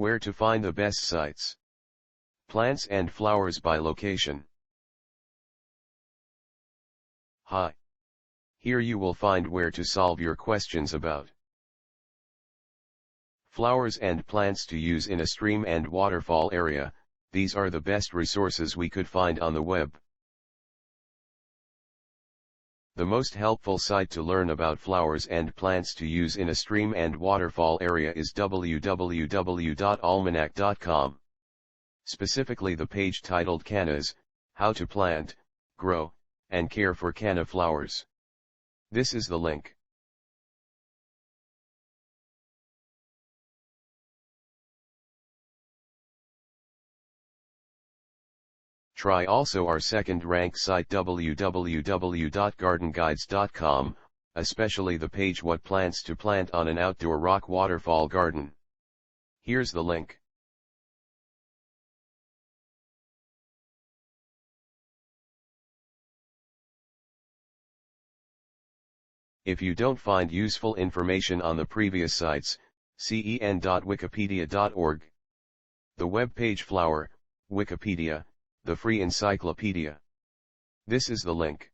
Where to find the best sites. Plants and flowers by location. Hi. Here you will find where to solve your questions about flowers and plants to use in a stream and waterfall area. These are the best resources we could find on the web. The most helpful site to learn about flowers and plants to use in a stream and waterfall area is www.almanac.com. Specifically the page titled Cannas, How to Plant, Grow, and Care for Canna Flowers. This is the link. Try also our second-ranked site www.gardenguides.com, especially the page What Plants to Plant on an Outdoor Rock Waterfall Garden. Here's the link. If you don't find useful information on the previous sites, cen.wikipedia.org. The web page Flower, Wikipedia, the free encyclopedia. This is the link.